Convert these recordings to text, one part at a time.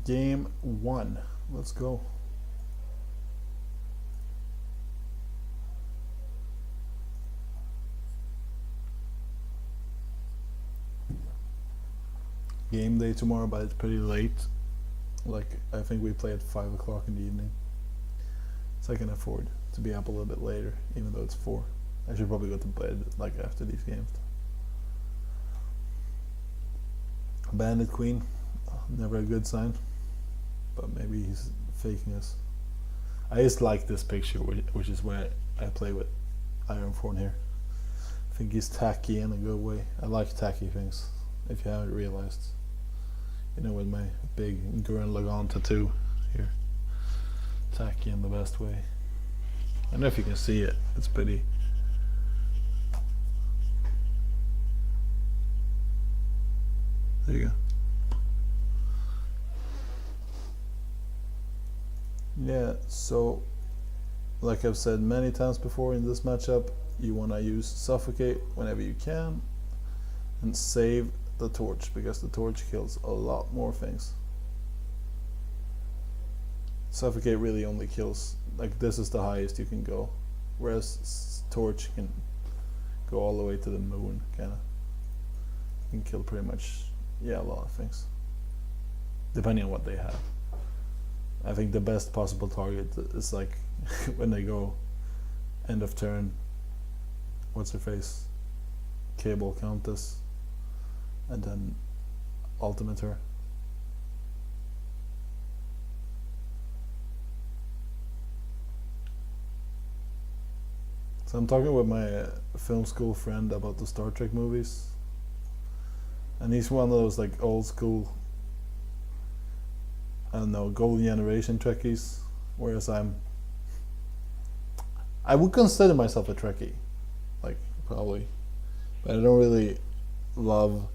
Game 1. Let's go. Game day tomorrow, but it's pretty late. Like, I think we play at 5 o'clock in the evening. So I can afford to be up a little bit later, even though it's 4. I should probably go to bed like after these games. Bandit Queen, never a good sign. But maybe he's faking us. I just like this picture, which is why I play with Ironthorn here. I think he's tacky in a good way. I like tacky things, if you haven't realized. You know, with my big Gurren Lagann tattoo here. Tacky in the best way. I don't know if you can see it, it's pretty. There you go. Yeah, so like I've said many times before in this matchup, you want to use Suffocate whenever you can and save the torch, because the torch kills a lot more things. Suffocate really only kills, like, this is the highest you can go, whereas torch can go all the way to the moon, kinda. You can kill pretty much, yeah, a lot of things, depending on what they have. I think the best possible target is like when they go end of turn, what's her face, Cable Countess, and then ultimate her. So I'm talking with my film school friend about the Star Trek movies, and he's one of those like old school, I don't know, golden generation Trekkies, whereas I would consider myself a Trekkie, like, probably, but I don't really love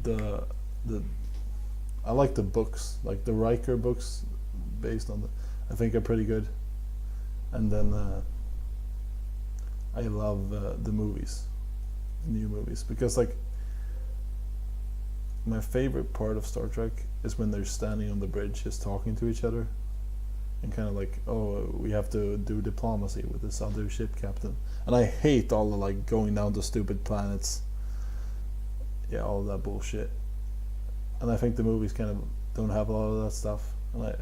the I like the books, like the Riker books, based on I think are pretty good, and then I love the movies, new movies, because like my favorite part of Star Trek is when they're standing on the bridge just talking to each other and kind of like, oh, we have to do diplomacy with this other ship captain. And I hate all the like going down to stupid planets, yeah, all that bullshit. And I think the movies kind of don't have a lot of that stuff, and I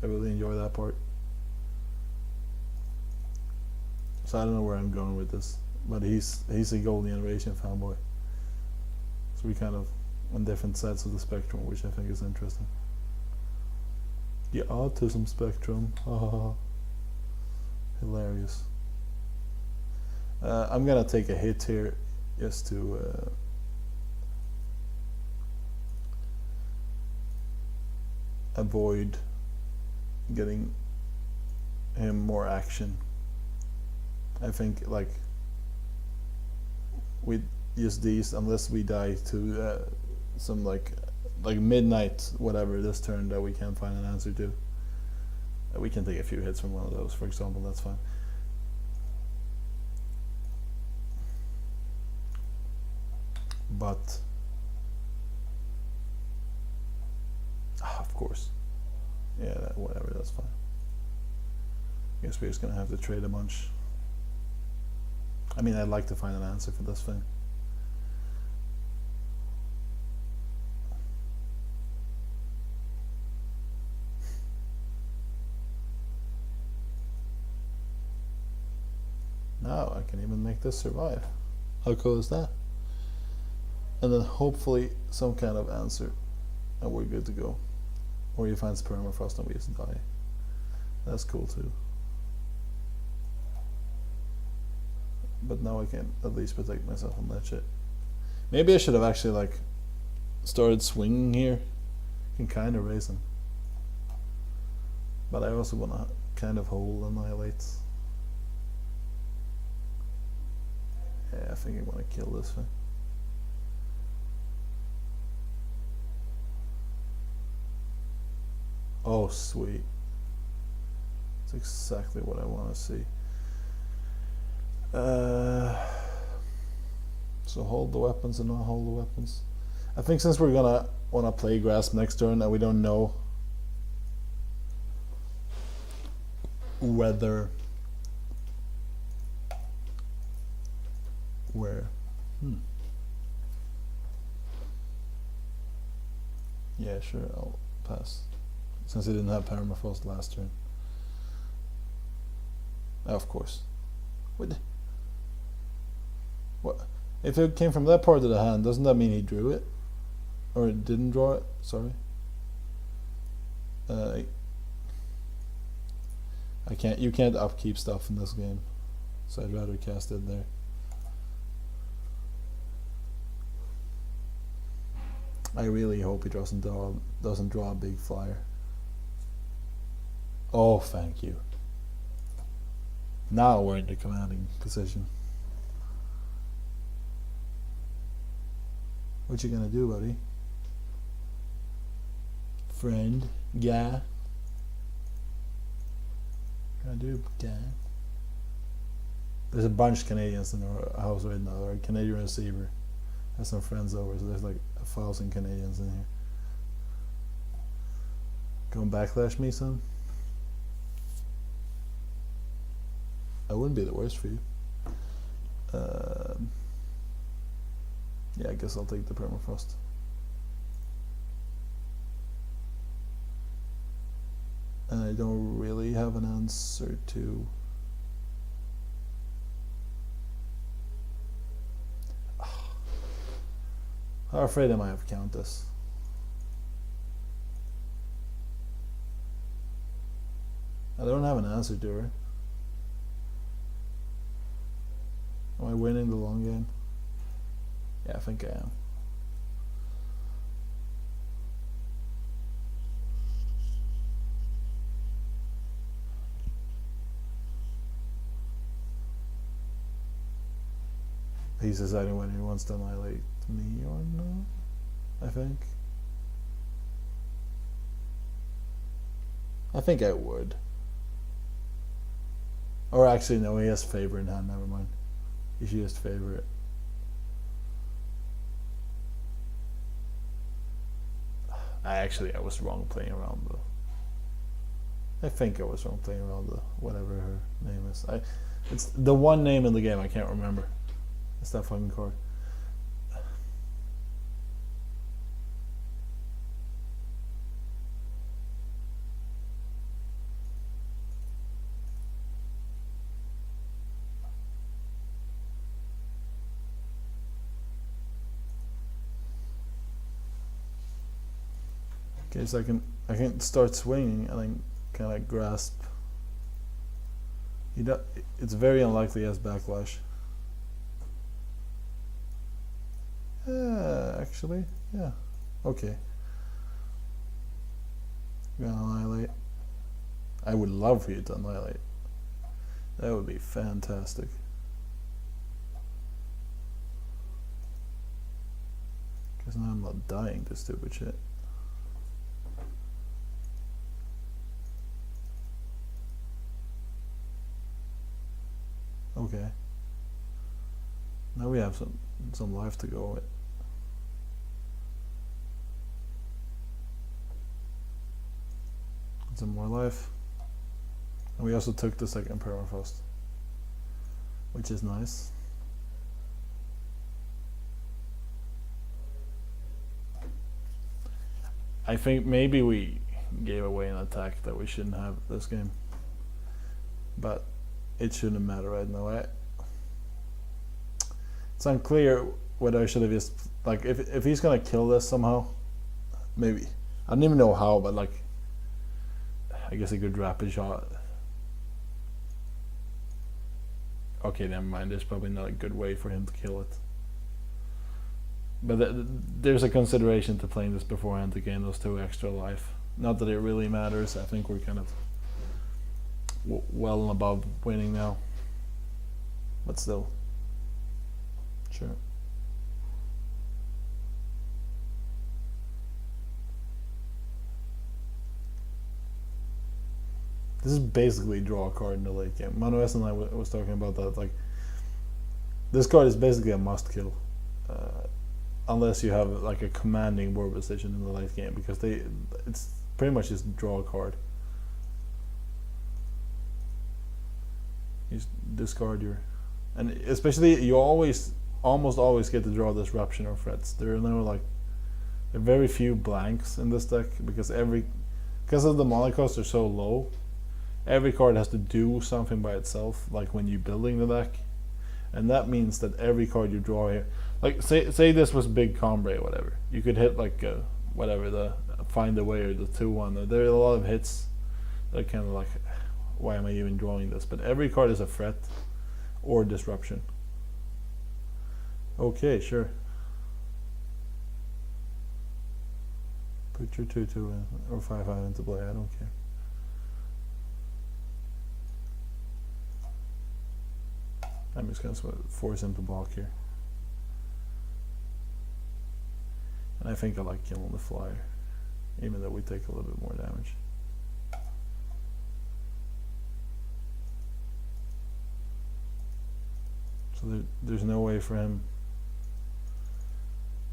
really enjoy that part. So I don't know where I'm going with this, but he's a golden generation fanboy, so we kind of on different sides of the spectrum, which I think is interesting. The autism spectrum, hilarious. I'm gonna take a hit here just to avoid getting him more action. I think like with just these, unless we die to some like midnight whatever this turn that we can't find an answer to, we can take a few hits from one of those, for example. That's fine. But of course, yeah, whatever, that's fine. I guess we're just gonna have to trade a bunch. I mean, I'd like to find an answer for this thing. Now I can even make this survive. How cool is that? And then hopefully some kind of answer, and we're good to go. Or he finds permafrost and we just die. That's cool too. But now I can at least protect myself on that shit. Maybe I should have actually like started swinging here. Can kind of raise him, but I also want to kind of hold Annihilate. Yeah, I think I want to kill this thing. Oh, sweet. That's exactly what I want to see. So hold the weapons and not hold the weapons. I think since we're gonna wanna play Grasp next turn and we don't know whether where yeah, sure, I'll pass since he didn't have Permafrost last turn. Of course. What if it came from that part of the hand? Doesn't that mean he drew it or didn't draw it? Sorry. I can't. You can't upkeep stuff in this game, so I'd rather cast it there. I really hope he doesn't draw a big flyer. Oh, thank you. Now we're in the commanding position. What you gonna do, buddy? Friend, guy. Gonna do, guy. There's a bunch of Canadians in our house right now. Our Canadian receiver has some friends over, so there's like 1,000 Canadians in here. Gonna backlash me, son? That wouldn't be the worst for you. Yeah, I guess I'll take the Permafrost. And I don't really have an answer to... How afraid am I of Countess? I don't have an answer to her. Am I winning the long game? Yeah, I think I am. He's deciding whether he wants to annihilate me or not, I think. I think I would. Or actually, no, he has favor in hand, never mind. He should just favor it. I was wrong playing around though. I think I was wrong playing around the whatever her name is. It's the one name in the game I can't remember. It's that fucking card. Okay, so I can start swinging and then kind of grasp. It's very unlikely he has backlash. Yeah, actually, yeah. Okay. You're gonna annihilate. I would love for you to annihilate. That would be fantastic. Because now I'm not dying to stupid shit. Okay. Now we have some life to go with. Some more life. And we also took the second Permafrost, which is nice. I think maybe we gave away an attack that we shouldn't have this game. But it shouldn't matter right now. It's unclear whether I should have just, like, if he's gonna kill this somehow, maybe. I don't even know how, but like, I guess I could rapid shot. Okay, never mind. There's probably not a good way for him to kill it. But there's a consideration to playing this beforehand to gain those 2 extra life. Not that it really matters. I think we're kind of well and above winning now. But still. Sure. This is basically draw a card in the late game. Manuel and I was talking about that. Like, this card is basically a must kill. unless you have like a commanding board position in the late game, because it's pretty much just draw a card. You discard your, and especially you almost always get to draw disruption or threats. There are no like, there are very few blanks in this deck because of the mana costs are so low. Every card has to do something by itself, like when you're building the deck, and that means that every card you draw here, like say this was big Combre or whatever, you could hit like whatever, the Find a Way or the 2/1. There are a lot of hits that are kind of like, why am I even drawing this? But every card is a threat or disruption. Okay, sure. Put your 2/2 in, or 5/5 into play. I don't care. I'm just gonna force him to block here. And I think I like killing the flyer, even though we take a little bit more damage. So there's no way for him,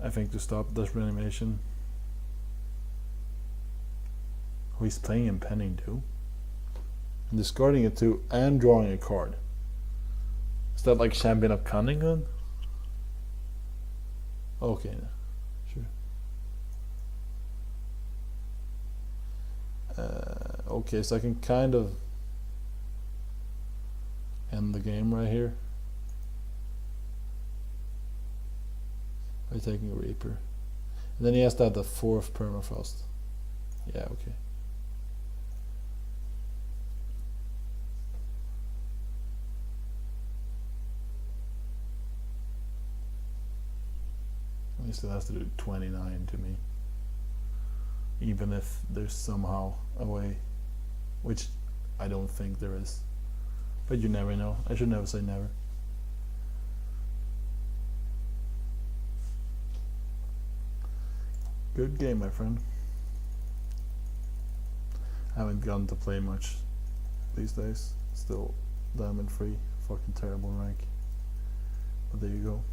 I think, to stop this reanimation. Oh, he's playing Impending too. And discarding it too, and drawing a card. Is that like Champion of Cunning then? Okay, sure. Okay, so I can kind of end the game right here by taking a Reaper. And then he has to have the 4th Permafrost. Yeah, okay. He still has to do 29 to me, even if there's somehow a way, which I don't think there is, but you never know. I should never say never. Good game, my friend. I haven't gotten to play much these days. Still diamond free. Fucking terrible rank. But there you go.